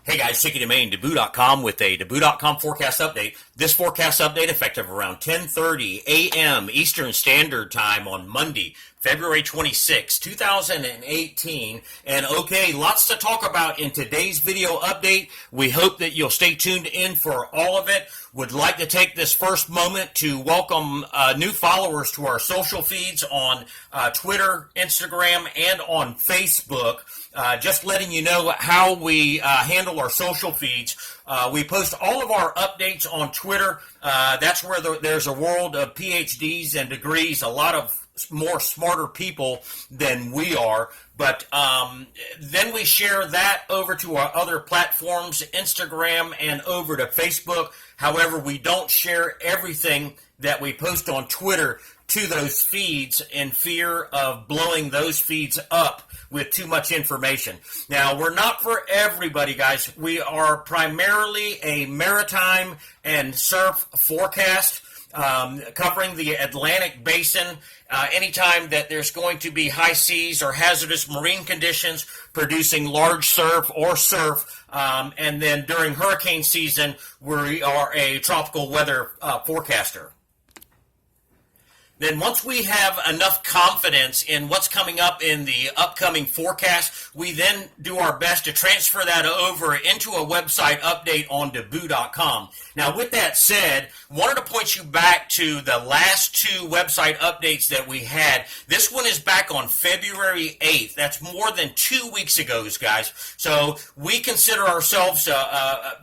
Hey guys, Chicken to Maine, DaBuh.com with a DaBuh.com forecast update. This forecast update effective around 10:30 a.m. Eastern Standard Time on Monday, February 26, 2018. And okay, lots to talk about in today's video update. We hope that you'll stay tuned in for all of it. Would like to take this first moment to welcome new followers to our social feeds on Twitter, Instagram, and on Facebook. Just letting you know how we handle our social feeds. We post all of our updates on Twitter. That's where there's a world of PhDs and degrees, a lot of more smarter people than we are. But then we share that over to our other platforms, Instagram and over to Facebook. However, we don't share everything that we post on Twitter to those feeds in fear of blowing those feeds up with too much information. Now, we're not for everybody, guys. We are primarily a maritime and surf forecast covering the Atlantic basin. Anytime that there's going to be high seas or hazardous marine conditions producing large surf, and then during hurricane season, we are a tropical weather forecaster. Then once we have enough confidence in what's coming up in the upcoming forecast, we then do our best to transfer that over into a website update on DaBuh.com. Now, with that said, wanted to point you back to the last two website updates that we had. This one is back on February 8th. That's more than 2 weeks ago, guys. So we consider ourselves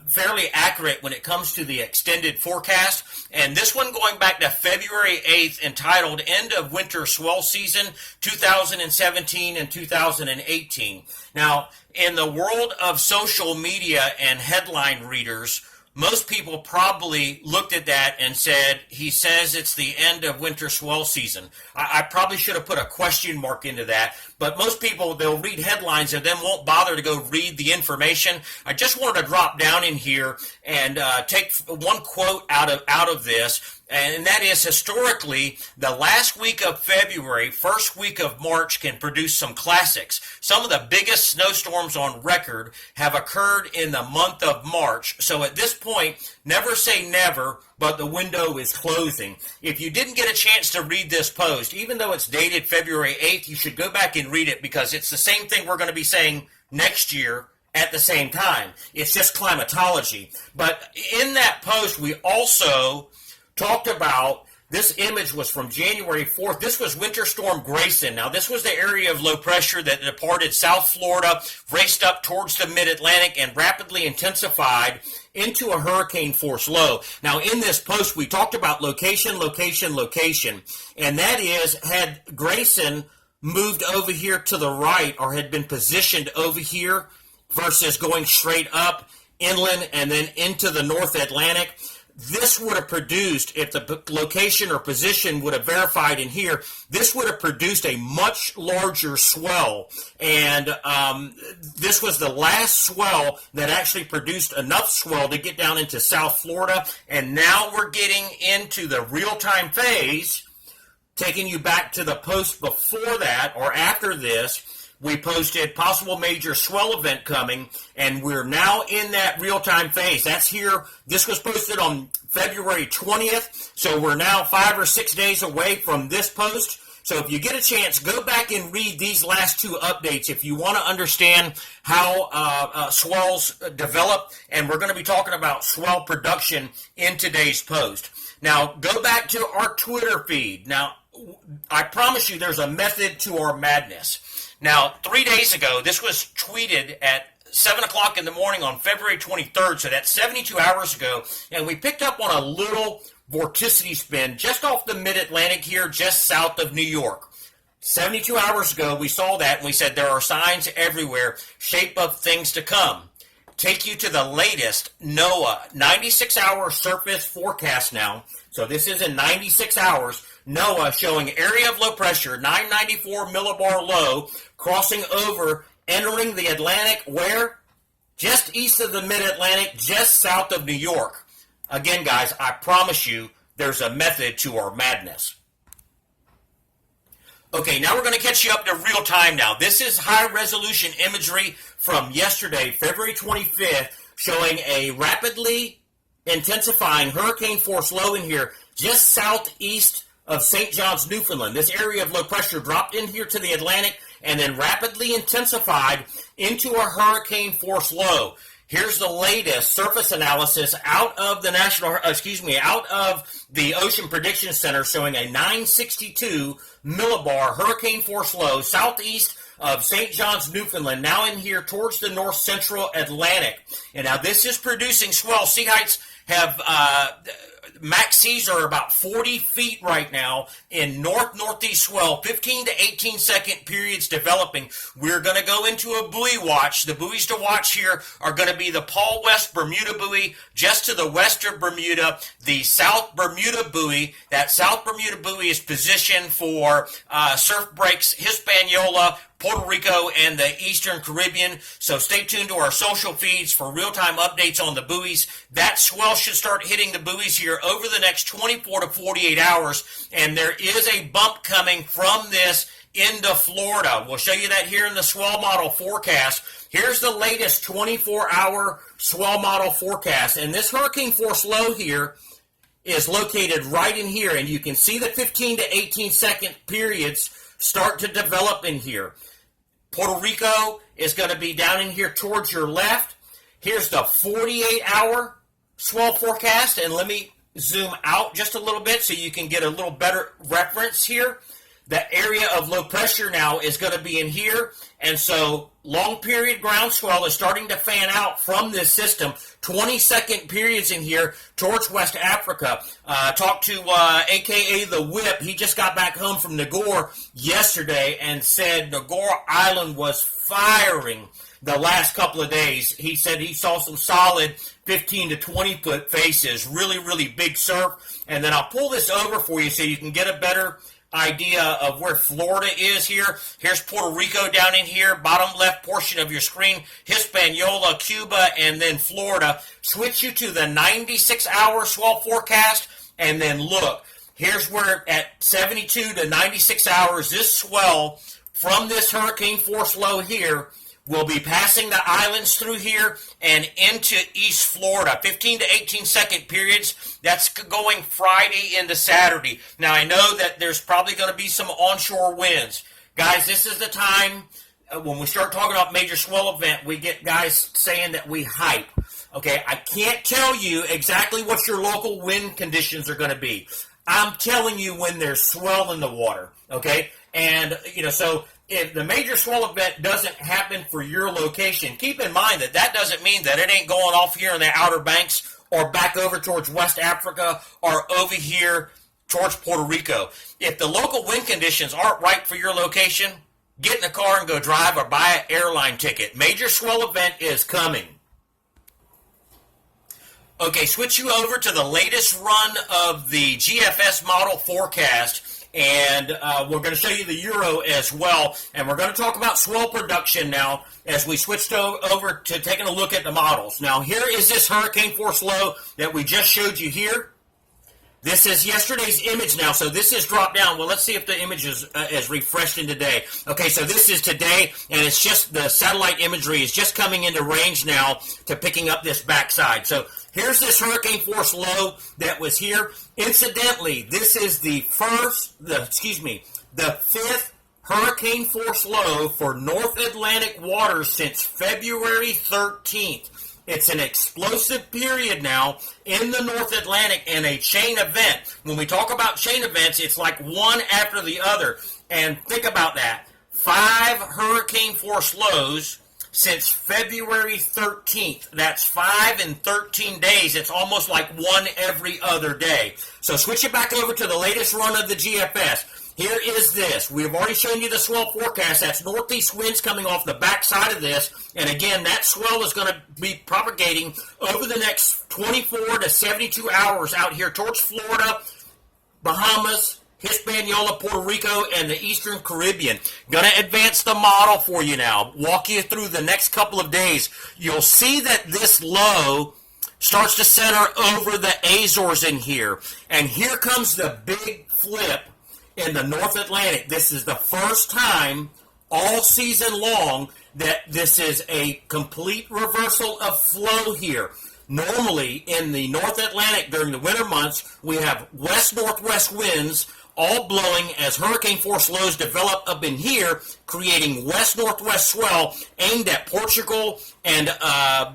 fairly accurate when it comes to the extended forecast. And this one going back to February 8th, entitled End of Winter Swell Season 2017 and 2018. Now, in the world of social media and headline readers, most people probably looked at that and said, he says it's the end of winter swell season. I probably should have put a question mark into that, but most people, they'll read headlines and then won't bother to go read the information. I just wanted to drop down in here and take one quote out of this. And that is, historically, the last week of February, first week of March can produce some classics. Some of the biggest snowstorms on record have occurred in the month of March. So at this point, never say never, but the window is closing. If you didn't get a chance to read this post, even though it's dated February 8th, you should go back and read it, because it's the same thing we're going to be saying next year at the same time. It's just climatology. But in that post, we also talked about, this image was from January 4th. This was Winter Storm Grayson. Now, this was the area of low pressure that departed South Florida, raced up towards the mid-Atlantic, and rapidly intensified into a hurricane force low. Now, in this post, we talked about location, and that is, had Grayson moved over here to the right, or had been positioned over here versus going straight up inland and then into the North Atlantic, this would have produced, if the location or position would have verified in here, this would have produced a much larger swell. And this was the last swell that actually produced enough swell to get down into South Florida. And now we're getting into the real-time phase, taking you back to the post before that or after this. We posted possible major swell event coming, and we're now in that real-time phase. That's here. This was posted on February 20th, so we're now 5 or 6 days away from this post. So if you get a chance, go back and read these last two updates if you want to understand how swells develop, and we're going to be talking about swell production in today's post. Now, go back to our Twitter feed. Now, I promise you there's a method to our madness. Now, 3 days ago, this was tweeted at 7 o'clock in the morning on February 23rd, so that's 72 hours ago, and we picked up on a little vorticity spin just off the mid-Atlantic here, just south of New York. 72 hours ago, we saw that, and we said there are signs everywhere, shape of things to come. Take you to the latest NOAA 96-hour surface forecast now. So this is in 96 hours. NOAA showing area of low pressure, 994 millibar low, crossing over, entering the Atlantic, where? Just east of the mid-Atlantic, just south of New York. Again, guys, I promise you there's a method to our madness. Okay, now we're going to catch you up to real time now. This is high resolution imagery from yesterday, February 25th, showing a rapidly intensifying hurricane force low in here just southeast of St. John's, Newfoundland. This area of low pressure dropped in here to the Atlantic and then rapidly intensified into a hurricane force low. Here's the latest surface analysis out of the out of the Ocean Prediction Center, showing a 962 millibar hurricane force low southeast of St. John's, Newfoundland, now in here towards the north central Atlantic. And now this is producing swell. Sea heights have max seas are about 40 feet right now in northeast swell, 15 to 18 second periods developing. We're going to go into a buoy watch. The buoys to watch here are going to be the Paul West Bermuda buoy just to the west of Bermuda, the South Bermuda buoy. That South Bermuda buoy is positioned for surf breaks, Hispaniola, Puerto Rico, and the Eastern Caribbean. So stay tuned to our social feeds for real-time updates on the buoys. That swell should start hitting the buoys here over the next 24 to 48 hours, and there is a bump coming from this into Florida. We'll show you that here in the swell model forecast. Here's the latest 24-hour swell model forecast, and this hurricane force low here is located right in here, and you can see the 15 to 18 second periods start to develop in here. Puerto Rico is going to be down in here towards your left. Here's the 48-hour swell forecast, and let me zoom out just a little bit so you can get a little better reference here. The area of low pressure now is going to be in here, and so long period ground swell is starting to fan out from this system. 20-second periods in here towards West Africa. Talked to AKA the Whip. He just got back home from Nagore yesterday and said Nagore Island was firing the last couple of days. He said he saw some solid 15 to 20 foot faces, really, really big surf. And then I'll pull this over for you so you can get a better idea of where Florida is here. Here's Puerto Rico down in here, bottom left portion of your screen, Hispaniola, Cuba, and then Florida. Switch you to the 96-hour swell forecast, and then look. Here's where at 72 to 96 hours, this swell from this hurricane force low here will be passing the islands through here and into East Florida. 15 to 18 second periods. That's going Friday into Saturday. Now, I know that there's probably going to be some onshore winds. Guys, this is the time when we start talking about major swell event, we get guys saying that we hype. Okay, I can't tell you exactly what your local wind conditions are going to be. I'm telling you when there's swell in the water. Okay, and, so if the major swell event doesn't happen for your location, keep in mind that that doesn't mean that it ain't going off here in the Outer Banks or back over towards West Africa or over here towards Puerto Rico. If the local wind conditions aren't right for your location, get in the car and go drive or buy an airline ticket. Major swell event is coming. Okay, switch you over to the latest run of the GFS model forecast. And we're going to show you the Euro as well. And we're going to talk about swell production now as we switched over to taking a look at the models. Now, here is this hurricane force low that we just showed you here. This is yesterday's image now, so this is dropped down. Well, let's see if the image is refreshed in today. Okay, so this is today, and it's just the satellite imagery is just coming into range now to picking up this backside. So here's this hurricane force low that was here. Incidentally, this is the fifth hurricane force low for North Atlantic waters since February 13th. It's an explosive period now in the North Atlantic and a chain event. When we talk about chain events, it's like one after the other. And think about that. 5 hurricane force lows since February 13th. That's 5 in 13 days. It's almost like one every other day. So switch it back over to the latest run of the GFS. Here is this. We've already shown you the swell forecast. That's northeast winds coming off the backside of this. And again, that swell is going to be propagating over the next 24 to 72 hours out here towards Florida, Bahamas, Hispaniola, Puerto Rico, and the Eastern Caribbean. Going to advance the model for you now. Walk you through the next couple of days. You'll see that this low starts to center over the Azores in here. And here comes the big flip in the North Atlantic. This is the first time all season long that this is a complete reversal of flow here. Normally, in the North Atlantic during the winter months, we have west-northwest winds all blowing as hurricane force lows develop up in here, creating west-northwest swell aimed at Portugal and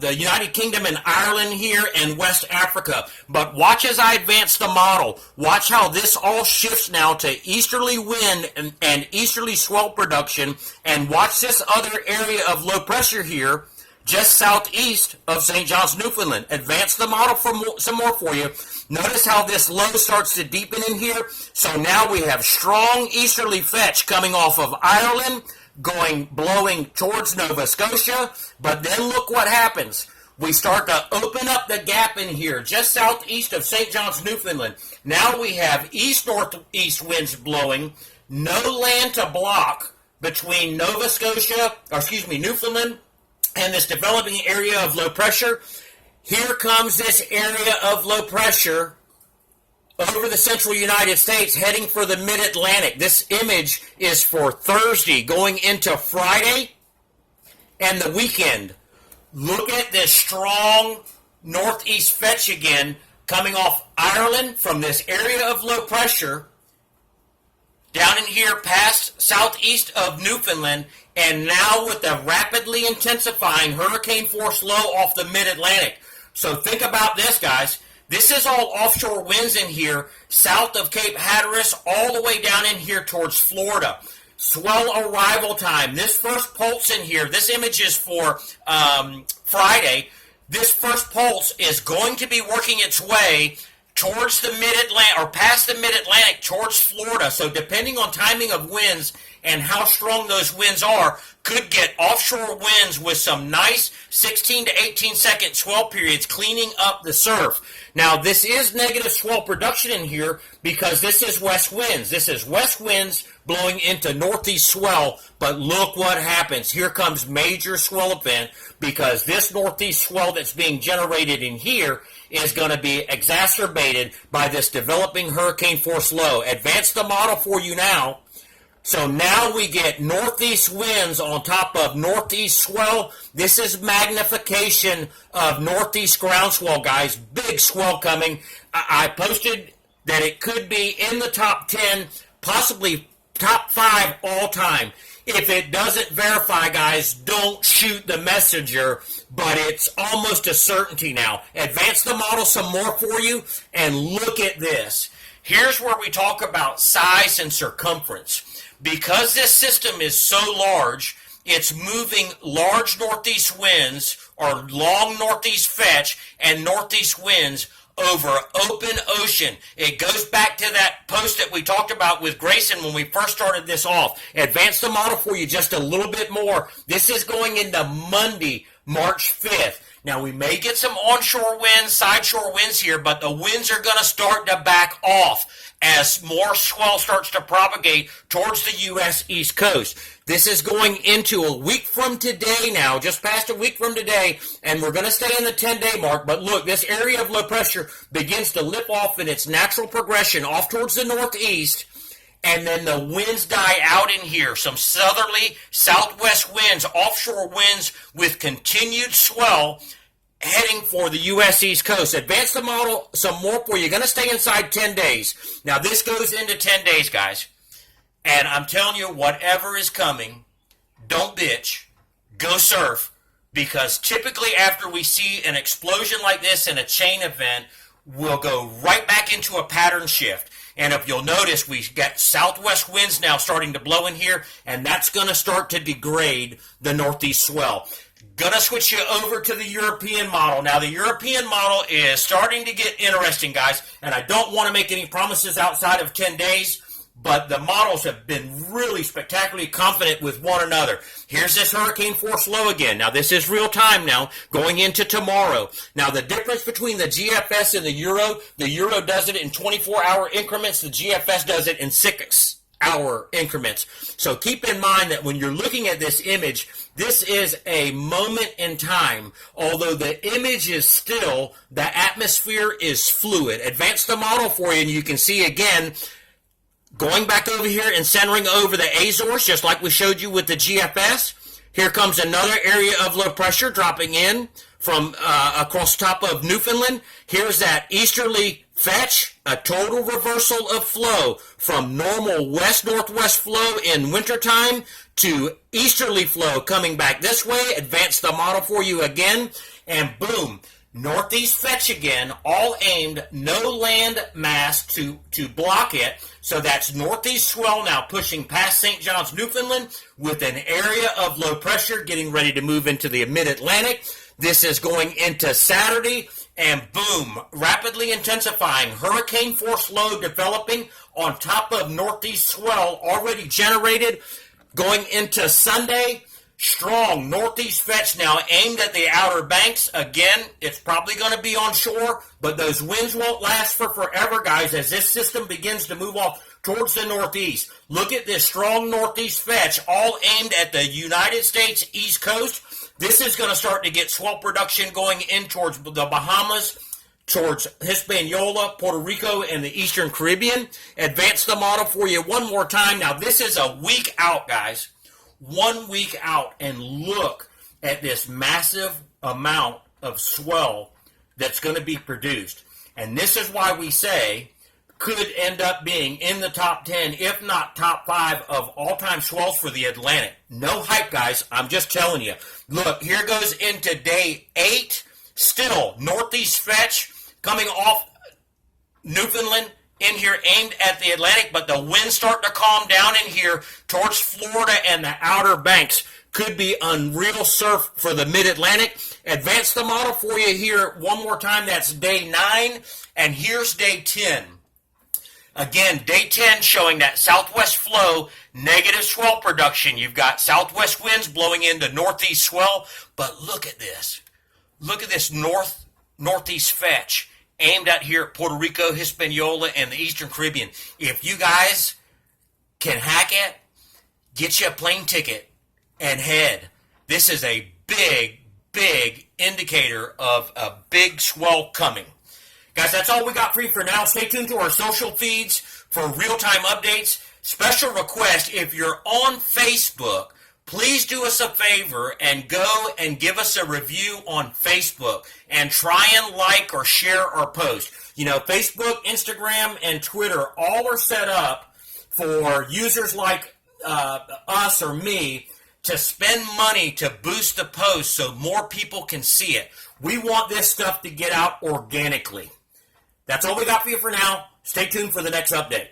the United Kingdom and Ireland here and West Africa. But watch as I advance the model. Watch how this all shifts now to easterly wind and easterly swell production. And watch this other area of low pressure here, just southeast of St. John's, Newfoundland. Advance the model for some more for you. Notice how this low starts to deepen in here. So now we have strong easterly fetch coming off of Ireland, blowing towards Nova Scotia. But then look what happens. We start to open up the gap in here, just southeast of St. John's, Newfoundland. Now we have east-northeast winds blowing, no land to block between Newfoundland, and this developing area of low pressure. Here comes this area of low pressure over the central United States heading for the mid-Atlantic. This image is for Thursday going into Friday and the weekend. Look at this strong northeast fetch again coming off Ireland from this area of low pressure down in here past southeast of Newfoundland, and now with the rapidly intensifying hurricane force low off the mid-Atlantic. So think about this, guys. This is all offshore winds in here, south of Cape Hatteras, all the way down in here towards Florida. Swell arrival time. This first pulse in here, this image is for Friday. This first pulse is going to be working its way towards the mid-Atlantic, or past the mid-Atlantic towards Florida. So depending on timing of winds and how strong those winds are, could get offshore winds with some nice 16 to 18 second swell periods cleaning up the surf. Now this is negative swell production in here because this is west winds. This is west winds blowing into northeast swell, but look what happens. Here comes major swell event because this northeast swell that's being generated in here is going to be exacerbated by this developing hurricane force low. Advance the model for you now. So now we get northeast winds on top of northeast swell. This is magnification of northeast ground swell, guys. Big swell coming. I posted that it could be in the top 10, possibly top 5 all time. If it doesn't verify, guys, don't shoot the messenger, but it's almost a certainty now. Advance the model some more for you, and look at this. Here's where we talk about size and circumference. Because this system is so large, it's moving large northeast winds, or long northeast fetch, and northeast winds over open ocean. It goes back to that post that we talked about with Grayson when we first started this off. Advance the model for you just a little bit more. This is going into Monday, March 5th. Now, we may get some onshore winds, sideshore winds here, but the winds are going to start to back off as more swell starts to propagate towards the U.S. East Coast. This is going into a week from today now, just past a week from today, and we're going to stay in the 10-day mark. But look, this area of low pressure begins to lift off in its natural progression off towards the northeast, and then the winds die out in here. Some southerly, southwest winds, offshore winds with continued swell heading for the U.S. East Coast. Advance the model some more for you. You're going to stay inside 10 days. Now, this goes into 10 days, guys. And I'm telling you, whatever is coming, don't bitch. Go surf. Because typically after we see an explosion like this in a chain event, we'll go right back into a pattern shift. And if you'll notice, we've got southwest winds now starting to blow in here, and that's going to start to degrade the northeast swell. Gonna switch you over to the European model. Now, the European model is starting to get interesting, guys, and I don't want to make any promises outside of 10 days, but the models have been really spectacularly confident with one another. Here's this hurricane force low again. Now, this is real time now, going into tomorrow. Now, the difference between the GFS and the Euro does it in 24-hour increments, the GFS does it in 6-hour increments. So keep in mind that when you're looking at this image, this is a moment in time. Although the image is still, the atmosphere is fluid. Advance the model for you, and you can see again, Going back over here and centering over the Azores, just like we showed you with the GFS. Here comes another area of low pressure dropping in from across top of Newfoundland. Here's that easterly fetch, a total reversal of flow from normal west-northwest flow in wintertime to easterly flow coming back this way. Advance the model for you again, and boom, northeast fetch again, all aimed, no land mass to block it. So that's northeast swell now pushing past St. John's, Newfoundland, with an area of low pressure getting ready to move into the mid-Atlantic. This is going into Saturday, and boom, rapidly intensifying. Hurricane force low developing on top of northeast swell already generated. Going into Sunday, strong northeast fetch now aimed at the Outer Banks. Again, it's probably going to be on shore, but those winds won't last for forever, guys, as this system begins to move off towards the northeast. Look at this strong northeast fetch, all aimed at the United States East Coast. This is going to start to get swell production going in towards the Bahamas, towards Hispaniola, Puerto Rico, and the Eastern Caribbean. Advance the model for you one more time. Now, this is a week out, guys. 1 week out, and look at this massive amount of swell that's going to be produced. And this is why we say could end up being in the top 10, if not top 5 of all-time swells for the Atlantic. No hype, guys. I'm just telling you. Look, here goes into day 8. Still, northeast fetch coming off Newfoundland in here aimed at the Atlantic, but the winds start to calm down in here towards Florida and the Outer Banks. Could be unreal surf for the mid-Atlantic. Advance the model for you here one more time. That's day 9, and here's day 10. Again, day 10 showing that southwest flow, negative swell production. You've got southwest winds blowing into northeast swell, but look at this. Look at this northeast fetch aimed at here at Puerto Rico, Hispaniola, and the Eastern Caribbean. If you guys can hack it, get you a plane ticket and head. This is a big, big indicator of a big swell coming. Guys, that's all we got for you for now. Stay tuned to our social feeds for real-time updates. Special request, if you're on Facebook, please do us a favor and go and give us a review on Facebook and try and like or share our post. You know, Facebook, Instagram, and Twitter all are set up for users like us or me to spend money to boost the post so more people can see it. We want this stuff to get out organically. That's all we got for you for now. Stay tuned for the next update.